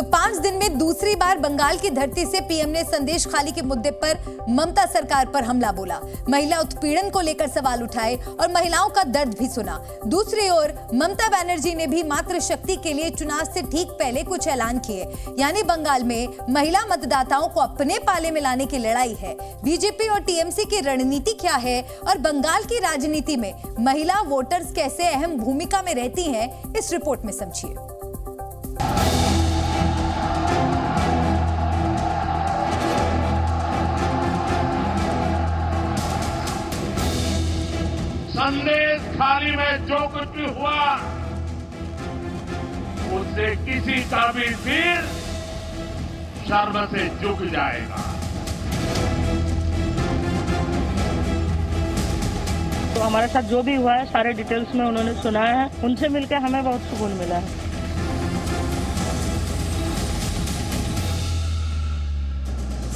तो 5 दिन में दूसरी बार बंगाल की धरती से पीएम ने संदेश खाली के मुद्दे पर ममता सरकार पर हमला बोला, महिला उत्पीड़न को लेकर सवाल उठाए और महिलाओं का दर्द भी सुना। दूसरी ओर ममता बनर्जी ने भी मातृशक्ति के लिए चुनाव से ठीक पहले कुछ ऐलान किए, यानी बंगाल में महिला मतदाताओं को अपने पाले में लाने की लड़ाई है। बीजेपी और टीएमसी की रणनीति क्या है और बंगाल की राजनीति में महिला वोटर्स कैसे अहम भूमिका में रहती हैं, इस रिपोर्ट में समझिए। संदेश खाली में जो कुछ भी हुआ उससे किसी का भी सिर शर्म से झुक जाएगा। तो हमारे साथ जो भी हुआ है सारे डिटेल्स में उन्होंने सुनाया है, उनसे मिलकर हमें बहुत सुकून मिला है।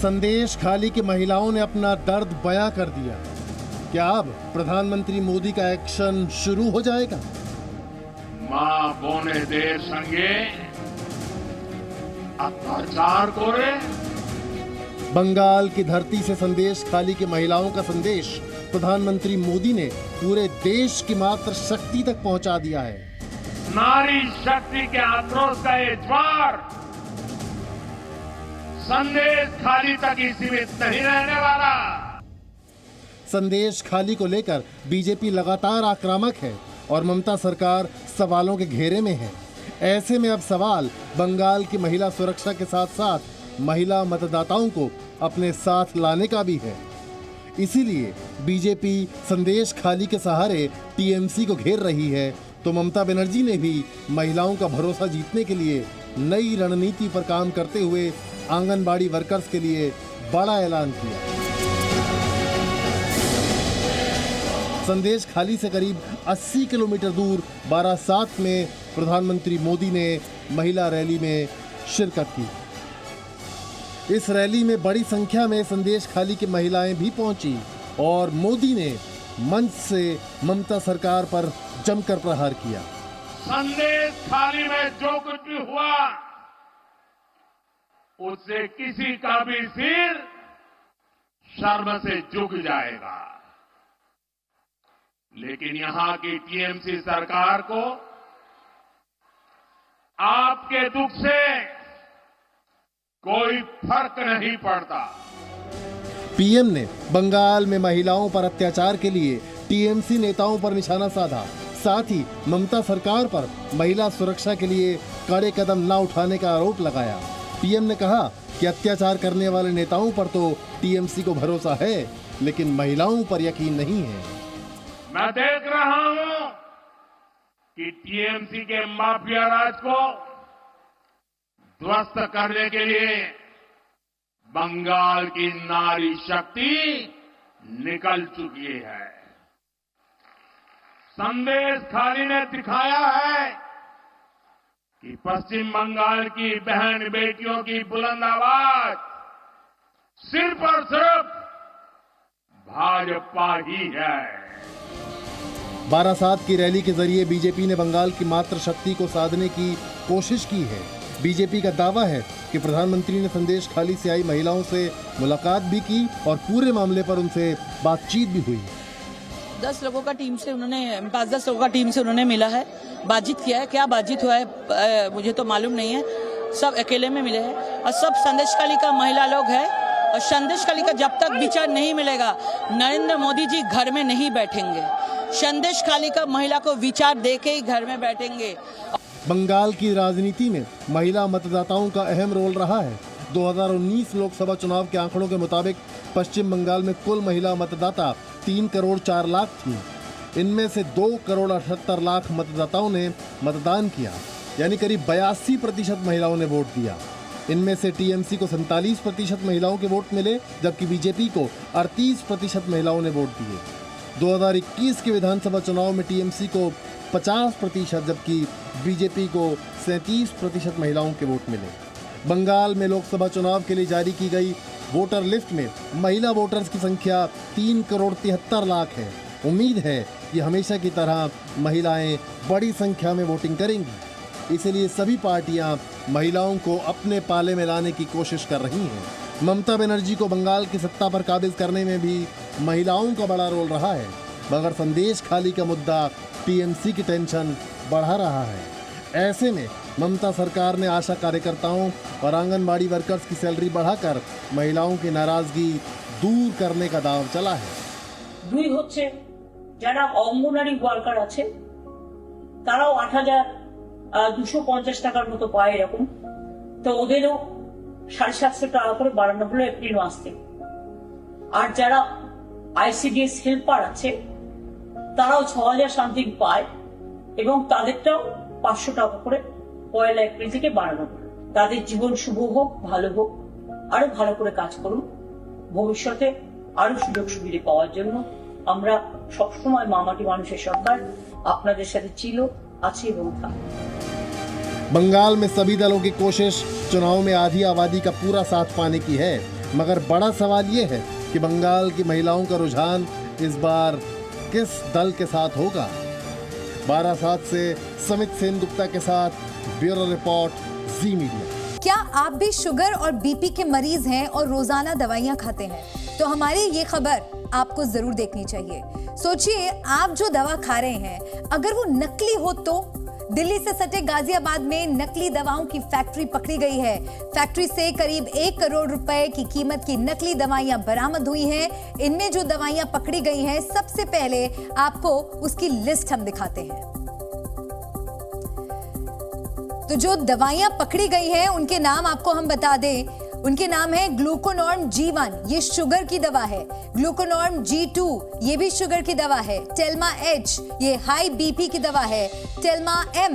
संदेश खाली की महिलाओं ने अपना दर्द बयां कर दिया। क्या अब प्रधानमंत्री मोदी का एक्शन शुरू हो जाएगा? मां बोने देर संगे अत्याचार कोरे। बंगाल की धरती से संदेश खाली की महिलाओं का संदेश प्रधानमंत्री मोदी ने पूरे देश की मात्र शक्ति तक पहुंचा दिया है। नारी शक्ति के आक्रोश का ये ज्वार संदेश खाली तक ही सीमित नहीं रहने वाला। संदेश खाली को लेकर बीजेपी लगातार आक्रामक है और ममता सरकार सवालों के घेरे में है। ऐसे में अब सवाल बंगाल की महिला सुरक्षा के साथ साथ महिला मतदाताओं को अपने साथ लाने का भी है। इसीलिए बीजेपी संदेश खाली के सहारे टीएमसी को घेर रही है, तो ममता बनर्जी ने भी महिलाओं का भरोसा जीतने के लिए नई रणनीति पर काम करते हुए आंगनबाड़ी वर्कर्स के लिए बड़ा ऐलान किया। संदेश खाली से करीब 80 किलोमीटर दूर बारासात में प्रधानमंत्री मोदी ने महिला रैली में शिरकत की। इस रैली में बड़ी संख्या में संदेश खाली की महिलाएं भी पहुंची और मोदी ने मंच से ममता सरकार पर जमकर प्रहार किया। संदेश खाली में जो कुछ भी हुआ उससे किसी का भी सिर शर्म से झुक जाएगा। लेकिन यहां की टीएमसी सरकार को आपके दुख से कोई फर्क नहीं पड़ता। पीएम ने बंगाल में महिलाओं पर अत्याचार के लिए टीएमसी नेताओं पर निशाना साधा, साथ ही ममता सरकार पर महिला सुरक्षा के लिए कड़े कदम न उठाने का आरोप लगाया। पीएम ने कहा कि अत्याचार करने वाले नेताओं पर तो टीएमसी को भरोसा है, लेकिन महिलाओं पर यकीन नहीं है। मैं देख रहा हूं कि टीएमसी के माफिया राज को ध्वस्त करने के लिए बंगाल की नारी शक्ति निकल चुकी है। संदेश खाली ने दिखाया है कि पश्चिम बंगाल की बहन बेटियों की बुलंद आवाज सिर्फ और सिर्फ भाजपा ही है। बारासात की रैली के जरिए बीजेपी ने बंगाल की मात्र शक्ति को साधने की कोशिश की है। बीजेपी का दावा है कि प्रधानमंत्री ने संदेश खाली से आई महिलाओं से मुलाकात भी की और पूरे मामले पर उनसे बातचीत भी हुई। 5-10 लोगों का टीम से उन्होंने मिला है, बातचीत किया है। क्या बातचीत हुआ है मुझे तो मालूम नहीं है, सब अकेले में मिले हैं और सब संदेश खाली का महिला लोग है। और संदेश खाली का जब तक विचार नहीं मिलेगा नरेंद्र मोदी जी घर में नहीं बैठेंगे। संदेश खाली का महिला को विचार देके ही घर में बैठेंगे। बंगाल की राजनीति में महिला मतदाताओं का अहम रोल रहा है। 2019 लोकसभा चुनाव के आंकड़ों के मुताबिक पश्चिम बंगाल में कुल महिला मतदाता 3 करोड़ 4 लाख थी। इनमें से 2 करोड़ 78 लाख मतदाताओं ने मतदान किया, यानी करीब 82% महिलाओं ने वोट दिया। इनमें से टीएमसी को 47% महिलाओं के वोट मिले, जबकि बीजेपी को 38% महिलाओं ने वोट दिए। 2021 के विधानसभा चुनाव में टीएमसी को 50%, जबकि बीजेपी को 37% महिलाओं के वोट मिले। बंगाल में लोकसभा चुनाव के लिए जारी की गई वोटर लिस्ट में महिला वोटर्स की संख्या 3 करोड़ 73 लाख है। उम्मीद है कि हमेशा की तरह महिलाएं बड़ी संख्या में वोटिंग करेंगी। इसलिए सभी पार्टियां महिलाओं को अपने पाले में लाने की कोशिश कर रही हैं। ममता बनर्जी को बंगाल की सत्ता पर काबिज करने में भी महिलाओं का बड़ा रोल रहा है, मगर संदेश खाली का मुद्दा टीएमसी की टेंशन बढ़ा रहा है। ऐसे में ममता सरकार ने आशा कार्यकर्ताओं और आंगनबाड़ी वर्कर्स की सैलरी बढ़ाकर महिलाओं की नाराजगी दूर करने का दांव चला है। দুই হচ্ছে যারা অঙ্গনারী ওয়ার্কার আছে তারাও ৮,২৫০ টাকার মতো পায় এরকম, তো ওদেরও ৭৫০ টাকা করে বাড়ানো হলো এপ্রিল মাস থেকে। আর যারা আইসিডিএস হেল্পার আছে তারাও ৬,০০০ সামথিং পায় এবং তাদেরটাও ৫০০ টাকা করে ১ এপ্রিল থেকে বাড়ানো হলো। তাদের জীবন শুভ হোক, ভালো হোক, আরো ভালো করে কাজ করুন, ভবিষ্যতে আরো সুযোগ সুবিধা পাওয়ার জন্য আমরা সবসময় মামাটি মানুষের সরকার আপনাদের সাথে ছিল, আছে এবং থাকবে। बंगाल में सभी दलों की कोशिश चुनाव में आधी आबादी का पूरा साथ पाने की है, मगर बड़ा सवाल ये है कि बंगाल की महिलाओं का रुझान इस बार किस दल के साथ होगा। 12/7 से समित सेनगुप्ता के साथ ब्यूरो रिपोर्ट, जी मीडिया। क्या आप भी शुगर और बीपी के मरीज हैं और रोजाना दवाइयां खाते हैं? तो हमारी ये खबर आपको जरूर देखनी चाहिए। सोचिए, आप जो दवा खा रहे हैं अगर वो नकली हो तो। दिल्ली से सटे गाजियाबाद में नकली दवाओं की फैक्ट्री पकड़ी गई है। फैक्ट्री से करीब 1 करोड़ रुपए की कीमत की नकली दवाइयां बरामद हुई हैं। इनमें जो दवाइयां पकड़ी गई हैं, सबसे पहले आपको उसकी लिस्ट हम दिखाते हैं। तो जो दवाइयां पकड़ी गई हैं उनके नाम आपको हम बता दें। उनके नाम है ग्लूकोनॉर्म G1, ये शुगर की दवा है। ग्लूकोनॉर्म G2, ये भी शुगर की दवा है। टेल्मा H, ये हाई बीपी की दवा है। टेल्मा M,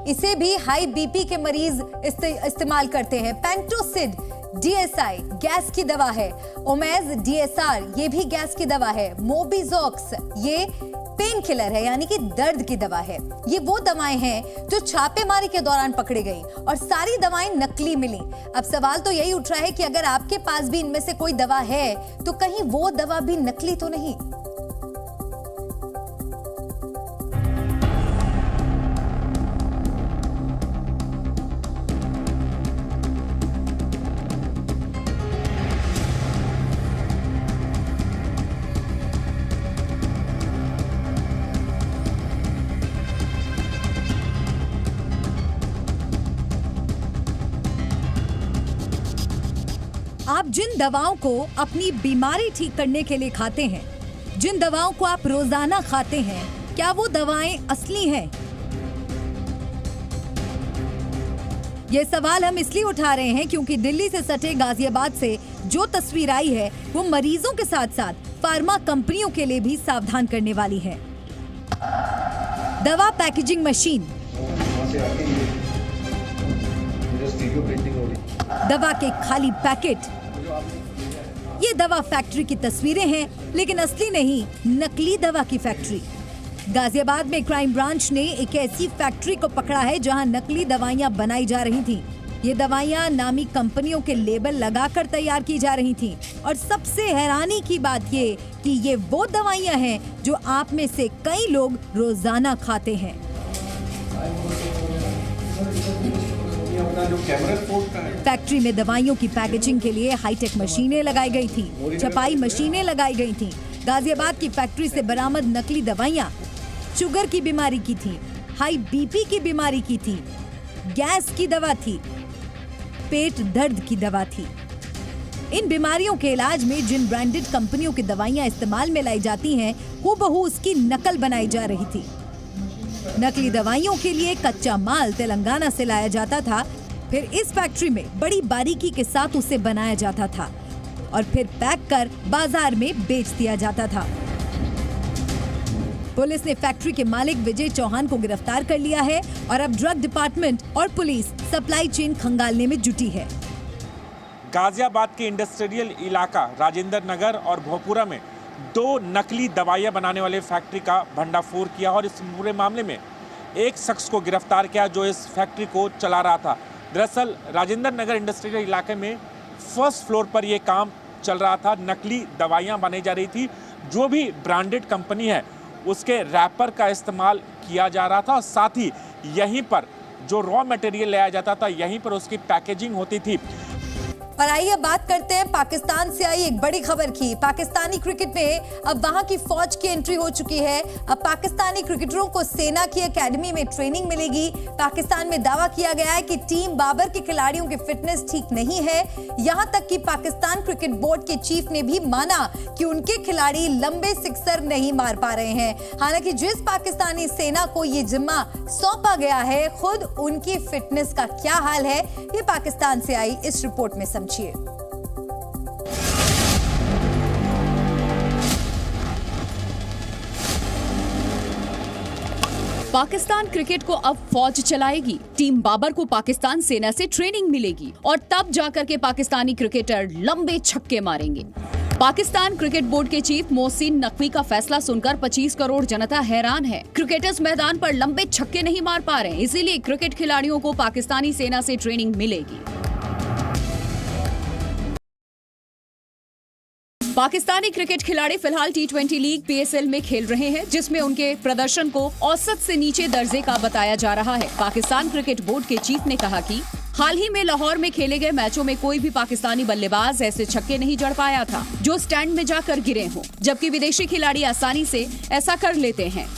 इसे भी हाई बीपी के मरीज इस्तेमाल करते हैं। पेंटोसिड DSI, गैस की दवा है। ओमेज DSR, ये भी गैस की दवा है। मोबिजॉक्स, ये पेन किलर है, यानी कि दर्द की दवा है। ये वो दवाएं हैं जो छापेमारी के दौरान पकड़ी गई और सारी दवाएं नकली मिली। अब सवाल तो यही उठ रहा है कि अगर आपके पास भी इनमें से कोई दवा है तो कहीं वो दवा भी नकली तो नहीं। आप जिन दवाओं को अपनी बीमारी ठीक करने के लिए खाते हैं, जिन दवाओं को आप रोजाना खाते हैं, क्या वो दवाएं असली हैं? ये सवाल हम इसलिए उठा रहे हैं क्योंकि दिल्ली से सटे गाजियाबाद से जो तस्वीर आई है वो मरीजों के साथ साथ फार्मा कंपनियों के लिए भी सावधान करने वाली है। दवा पैकेजिंग मशीन, दवा के खाली पैकेट, ये दवा फैक्ट्री की तस्वीरें हैं, लेकिन असली नहीं, नकली दवा की फैक्ट्री। गाजियाबाद में क्राइम ब्रांच ने एक ऐसी फैक्ट्री को पकड़ा है जहां नकली दवाइयां बनाई जा रही थीं। ये दवाइयां नामी कंपनियों के लेबल लगाकर तैयार की जा रही थीं। और सबसे हैरानी की बात ये कि ये वो दवाइयां हैं जो आप में से कई लोग रोजाना खाते हैं। फैक्ट्री में दवाइयों की पैकेजिंग के लिए हाईटेक मशीनें लगाई गई थी, छपाई मशीनें लगाई गई थी। गाजियाबाद की फैक्ट्री से बरामद नकली दवाइयां शुगर की बीमारी की थी, हाई बीपी की बीमारी की थी, गैस की दवा थी, पेट दर्द की दवा थी। इन बीमारियों के इलाज में जिन ब्रांडेड कंपनियों की दवाइयां इस्तेमाल में लाई जाती हैं, हूबहू उसकी नकल बनाई जा रही थी। नकली दवाइयों के लिए कच्चा माल तेलंगाना से लाया जाता था, फिर इस फैक्ट्री में बड़ी बारीकी के साथ उसे बनाया जाता था और फिर पैक कर बाजार में बेच दिया जाता था। पुलिस ने फैक्ट्री के मालिक विजय चौहान को गिरफ्तार कर लिया है और अब ड्रग डिपार्टमेंट और पुलिस सप्लाई चेन खंगालने में जुटी है। गाजियाबाद के इंडस्ट्रियल इलाका राजेंद्र नगर और भोपुरा में 2 नकली दवाइयां बनाने वाले फैक्ट्री का भंडाफोड़ किया और इस पूरे मामले में एक शख्स को गिरफ्तार किया जो इस फैक्ट्री को चला रहा था। दरअसल राजेंद्र नगर इंडस्ट्रियल इलाके में फर्स्ट फ्लोर पर यह काम चल रहा था। नकली दवाइयां बनाई जा रही थी। जो भी ब्रांडेड कंपनी है उसके रैपर का इस्तेमाल किया जा रहा था और साथ ही यहीं पर जो रॉ मटेरियल लाया जाता था यहीं पर उसकी पैकेजिंग होती थी। और आइए बात करते हैं पाकिस्तान से आई एक बड़ी खबर की। पाकिस्तानी क्रिकेट में अब वहां की फौज की एंट्री हो चुकी है। अब पाकिस्तानी क्रिकेटरों को सेना की एकेडमी में ट्रेनिंग मिलेगी। पाकिस्तान में दावा किया गया है कि टीम बाबर के खिलाड़ियों की फिटनेस ठीक नहीं है। यहां तक कि पाकिस्तान क्रिकेट बोर्ड के चीफ ने भी माना कि उनके खिलाड़ी लंबे सिक्सर नहीं मार पा रहे हैं। हालांकि जिस पाकिस्तानी सेना को ये जिम्मा सौंपा गया है, खुद उनकी फिटनेस का क्या हाल है, ये पाकिस्तान से आई इस रिपोर्ट में समझिए। पाकिस्तान क्रिकेट को अब फौज चलाएगी। टीम बाबर को पाकिस्तान सेना से ट्रेनिंग मिलेगी और तब जाकर के पाकिस्तानी क्रिकेटर लंबे छक्के मारेंगे। पाकिस्तान क्रिकेट बोर्ड के चीफ मोहसिन नकवी का फैसला सुनकर 25 करोड़ जनता हैरान है। क्रिकेटर्स मैदान पर लंबे छक्के नहीं मार पा रहे, इसीलिए क्रिकेट खिलाड़ियों को पाकिस्तानी सेना से ट्रेनिंग मिलेगी। पाकिस्तानी क्रिकेट खिलाड़ी फिलहाल T20 लीग PSL में खेल रहे हैं, जिसमें उनके प्रदर्शन को औसत से नीचे दर्जे का बताया जा रहा है। पाकिस्तान क्रिकेट बोर्ड के चीफ ने कहा कि हाल ही में लाहौर में खेले गए मैचों में कोई भी पाकिस्तानी बल्लेबाज ऐसे छक्के नहीं जड़ पाया था जो स्टैंड में जाकर गिरे हों, जबकि विदेशी खिलाड़ी आसानी से ऐसा कर लेते हैं।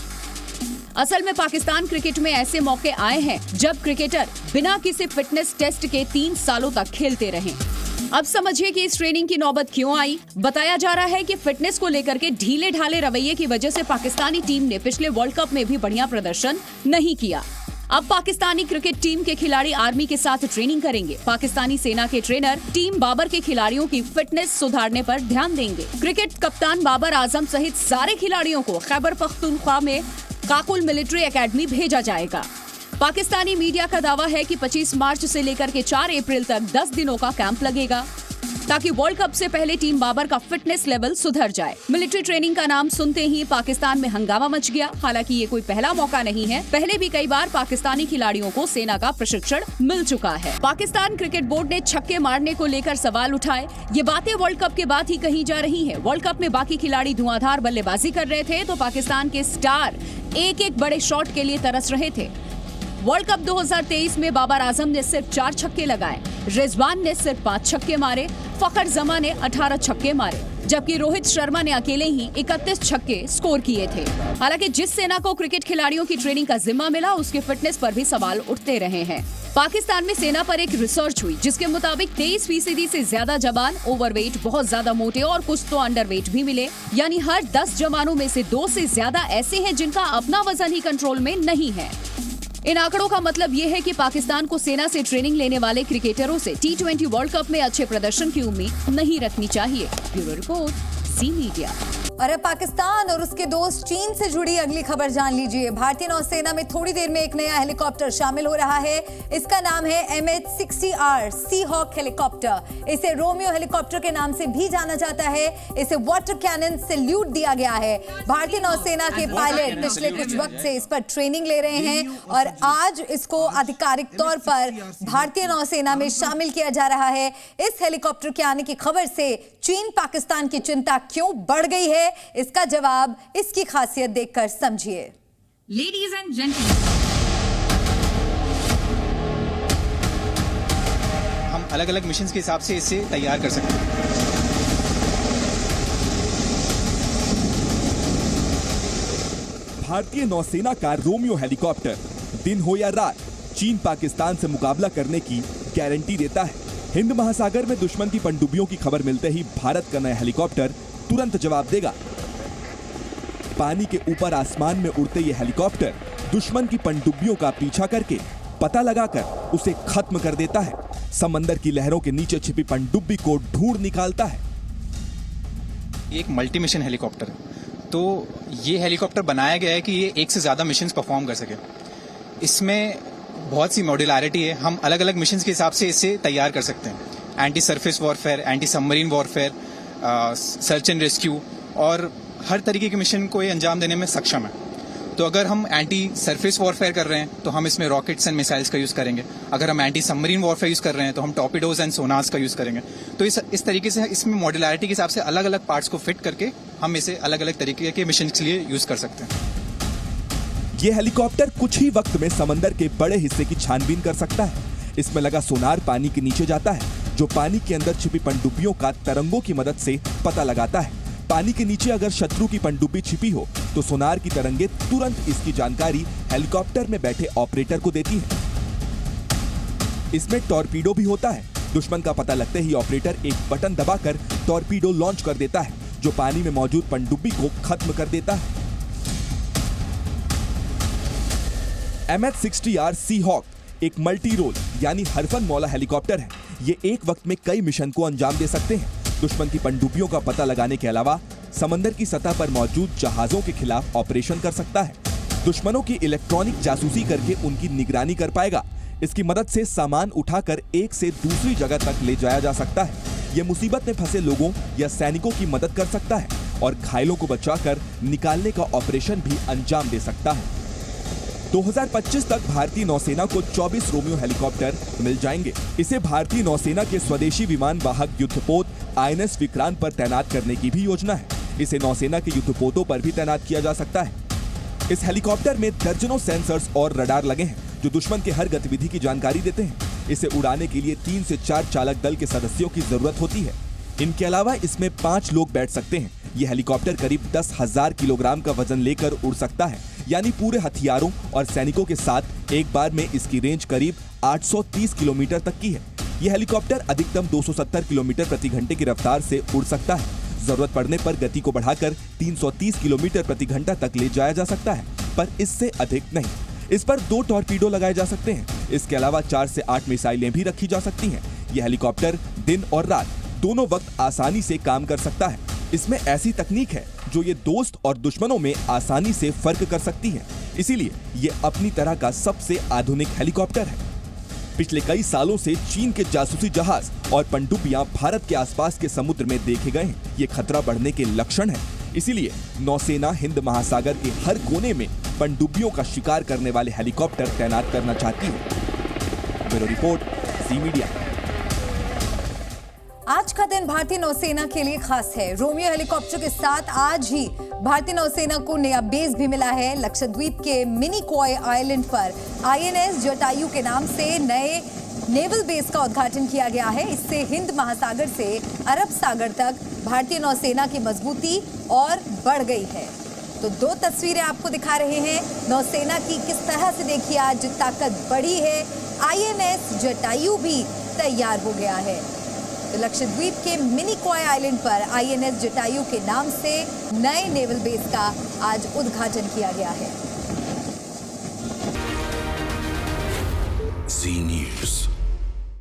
असल में पाकिस्तान क्रिकेट में ऐसे मौके आए हैं जब क्रिकेटर बिना किसी फिटनेस टेस्ट के 3 सालों तक खेलते रहे। अब समझिए कि इस ट्रेनिंग की नौबत क्यों आई। बताया जा रहा है कि फिटनेस को लेकर के ढीले ढाले रवैये की वजह से पाकिस्तानी टीम ने पिछले वर्ल्ड कप में भी बढ़िया प्रदर्शन नहीं किया। अब पाकिस्तानी क्रिकेट टीम के खिलाड़ी आर्मी के साथ ट्रेनिंग करेंगे। पाकिस्तानी सेना के ट्रेनर टीम बाबर के खिलाड़ियों की फिटनेस सुधारने पर ध्यान देंगे। क्रिकेट कप्तान बाबर आजम सहित सारे खिलाड़ियों को खैबर पख्तूनख्वा में काकुल मिलिट्री एकेडमी भेजा जाएगा। पाकिस्तानी मीडिया का दावा है कि 25 मार्च से लेकर के 4 अप्रैल तक 10 दिनों का कैंप लगेगा ताकि वर्ल्ड कप से पहले टीम बाबर का फिटनेस लेवल सुधर जाए। मिलिट्री ट्रेनिंग का नाम सुनते ही पाकिस्तान में हंगामा मच गया। हालांकि ये कोई पहला मौका नहीं है, पहले भी कई बार पाकिस्तानी खिलाड़ियों को सेना का प्रशिक्षण मिल चुका है। पाकिस्तान क्रिकेट बोर्ड ने छक्के मारने को लेकर सवाल उठाए। ये बातें वर्ल्ड कप के बाद ही कही जा रही है। वर्ल्ड कप में बाकी खिलाड़ी धुआंधार बल्लेबाजी कर रहे थे तो पाकिस्तान के स्टार एक एक बड़े शॉट के लिए तरस रहे थे। वर्ल्ड कप 2023 में बाबर आजम ने सिर्फ 4 छक्के लगाए, रिजवान ने सिर्फ 5 छक्के मारे, फखर जमा ने 18 छक्के मारे, जबकि रोहित शर्मा ने अकेले ही 31 छक्के स्कोर किए थे। हालांकि जिस सेना को क्रिकेट खिलाड़ियों की ट्रेनिंग का जिम्मा मिला, उसके फिटनेस पर भी सवाल उठते रहे हैं। पाकिस्तान में सेना पर एक रिसर्च हुई जिसके मुताबिक 23% से ज्यादा जवान ओवरवेट, बहुत ज्यादा मोटे और कुछ तो अंडरवेट भी मिले। यानी हर 10 जवानों में से 2 से ज्यादा ऐसे हैं जिनका अपना वजन ही कंट्रोल में नहीं है। इन आंकड़ों का मतलब ये है कि पाकिस्तान को सेना से ट्रेनिंग लेने वाले क्रिकेटरों से T20 वर्ल्ड कप में अच्छे प्रदर्शन की उम्मीद नहीं रखनी चाहिए। Bureau report, C media. और अब पाकिस्तान और उसके दोस्त चीन से जुड़ी अगली खबर जान लीजिए। भारतीय नौसेना में थोड़ी देर में एक नया हेलीकॉप्टर शामिल हो रहा है। इसका नाम है MH-60R सी हॉक हेलीकॉप्टर। इसे रोमियो हेलीकॉप्टर के नाम से भी जाना जाता है। इसे वाटर कैनन सैल्यूट दिया गया है। भारतीय नौसेना के पायलट पिछले कुछ वक्त से इस पर ट्रेनिंग ले रहे हैं और आज इसको आधिकारिक तौर पर भारतीय नौसेना में शामिल किया जा रहा है। इस हेलीकॉप्टर के आने की खबर से चीन पाकिस्तान की चिंता क्यों बढ़ गई है, इसका जवाब इसकी खासियत देखकर समझिए। लेडीज एंड जेंटलमैन, हम अलग अलग मिशन के हिसाब से इसे तैयार कर सकते हैं। भारतीय नौसेना का रोमियो हेलीकॉप्टर दिन हो या रात चीन पाकिस्तान से मुकाबला करने की गारंटी देता है। हिंद महासागर में दुश्मन की पनडुब्बियों की खबर मिलते ही भारत का नया हेलीकॉप्टर तुरंत जवाब देगा। पानी के ऊपर आसमान में उड़ते ये हेलीकॉप्टर दुश्मन की पनडुब्बियों का पीछा करके पता लगाकर उसे खत्म कर देता है। समंदर की लहरों के नीचे छिपी पनडुब्बी को ढूंढ निकालता है। एक मल्टी मिशन हेलीकॉप्टर है, तो ये हेलीकॉप्टर बनाया गया है कि ये एक से ज्यादा मिशन परफॉर्म कर सके। इसमें बहुत सी मॉड्यूलरिटी है, हम अलग अलग मिशन के हिसाब से इसे तैयार कर सकते हैं। Anti surface warfare, anti submarine warfare, search and rescue और हर तरीके के मिशन को ये अंजाम देने में सक्षम है। तो अगर हम एंटी सरफेस वॉरफेयर कर रहे हैं तो हम इसमें रॉकेट्स एंड मिसाइल्स का यूज करेंगे। अगर हम एंटी सबमरीन वॉरफेयर यूज कर रहे हैं तो हम टॉर्पिडोज एंड सोनार्स का यूज करेंगे। तो इस तरीके से इसमें मॉड्यूलरिटी के हिसाब से अलग अलग पार्ट्स को फिट करके हम इसे अलग अलग तरीके के मिशन के लिए यूज कर सकते हैं। ये हेलीकॉप्टर कुछ ही वक्त में समंदर के बड़े हिस्से की छानबीन कर सकता है। इसमें लगा सोनार पानी के नीचे जाता है, जो पानी के अंदर छिपी पनडुब्बियों का तरंगों की मदद से पता लगाता है। पानी के नीचे अगर शत्रु की पनडुब्बी छिपी हो तो सोनार की तरंगे तुरंत इसकी जानकारी हेलीकॉप्टर में बैठे ऑपरेटर को देती है। इसमें टॉर्पीडो भी होता है। दुश्मन का पता लगते ही ऑपरेटर एक बटन दबाकर टॉर्पीडो लॉन्च कर देता है, जो पानी में मौजूद पनडुब्बी को खत्म कर देता है। MH-60R सीहॉक एक मल्टी रोल यानी हरफन मौला हेलीकॉप्टर है। ये एक वक्त में कई मिशन को अंजाम दे सकते हैं। दुश्मन की पनडुब्बियों का पता लगाने के अलावा समंदर की सतह पर मौजूद जहाजों के खिलाफ ऑपरेशन कर सकता है। दुश्मनों की इलेक्ट्रॉनिक जासूसी करके उनकी निगरानी कर पाएगा। इसकी मदद से सामान उठाकर एक से दूसरी जगह तक ले जाया जा सकता है। ये मुसीबत में फंसे लोगों या सैनिकों की मदद कर सकता है और घायलों को बचाकर निकालने का ऑपरेशन भी अंजाम दे सकता है। 2025 तक भारतीय नौसेना को 24 रोमियो हेलीकॉप्टर मिल जाएंगे। इसे भारतीय नौसेना के स्वदेशी विमान वाहक युद्धपोत INS विक्रांत पर तैनात करने की भी योजना है। इसे नौसेना के युद्धपोतों पर भी तैनात किया जा सकता है। इस हेलीकॉप्टर में दर्जनों सेंसर्स और रडार लगे हैं, जो दुश्मन के हर गतिविधि की जानकारी देते हैं। इसे उड़ाने के लिए 3 से 4 चालक दल के सदस्यों की जरूरत होती है। इनके अलावा इसमें 5 लोग बैठ सकते हैं। ये हेलीकॉप्टर करीब 10,000 किलोग्राम का वजन लेकर उड़ सकता है, यानी पूरे हथियारों और सैनिकों के साथ एक बार में इसकी रेंज करीब 830 किलोमीटर तक की है। यह हेलीकॉप्टर अधिकतम 270 किलोमीटर प्रति घंटे की रफ्तार से उड़ सकता है। जरूरत पड़ने पर गति को बढ़ाकर 330 किलोमीटर प्रति घंटा तक ले जाया जा सकता है, पर इससे अधिक नहीं। इस पर 2 टॉर्पीडो लगाए जा सकते हैं। इसके अलावा 4 से 8 मिसाइलें भी रखी जा सकती हैं। यह हेलीकॉप्टर दिन और रात दोनों वक्त आसानी से काम कर सकता है। इसमें ऐसी तकनीक है जो ये दोस्त और दुश्मनों में आसानी से फर्क कर सकती है। इसीलिए ये अपनी तरह का सबसे आधुनिक हेलीकॉप्टर है। पिछले कई सालों से चीन के जासूसी जहाज और पनडुब्बियां भारत के आसपास के समुद्र में देखे गए हैं। ये खतरा बढ़ने के लक्षण है। इसीलिए नौसेना हिंद महासागर के हर कोने में पनडुब्बियों का शिकार करने वाले हेलीकॉप्टर तैनात करना चाहती है। ब्यूरो रिपोर्ट, जी मीडिया। आज का दिन भारतीय नौसेना के लिए खास है। रोमियो हेलीकॉप्टर के साथ आज ही भारतीय नौसेना को नया बेस भी मिला है। लक्षद्वीप के मिनिकॉय आइलैंड पर INS जटायु के नाम से नए नेवल बेस का उद्घाटन किया गया है। इससे हिंद महासागर से अरब सागर तक भारतीय नौसेना की मजबूती और बढ़ गई है। तो 2 तस्वीरें आपको दिखा रहे हैं नौसेना की, किस तरह से देखिए आज ताकत बढ़ी है। INS जटायु भी तैयार हो गया है। तो लक्षद्वीप के मिनिकॉय आइलैंड पर INS जटायु के नाम से नए नेवल बेस का आज उद्घाटन किया गया है।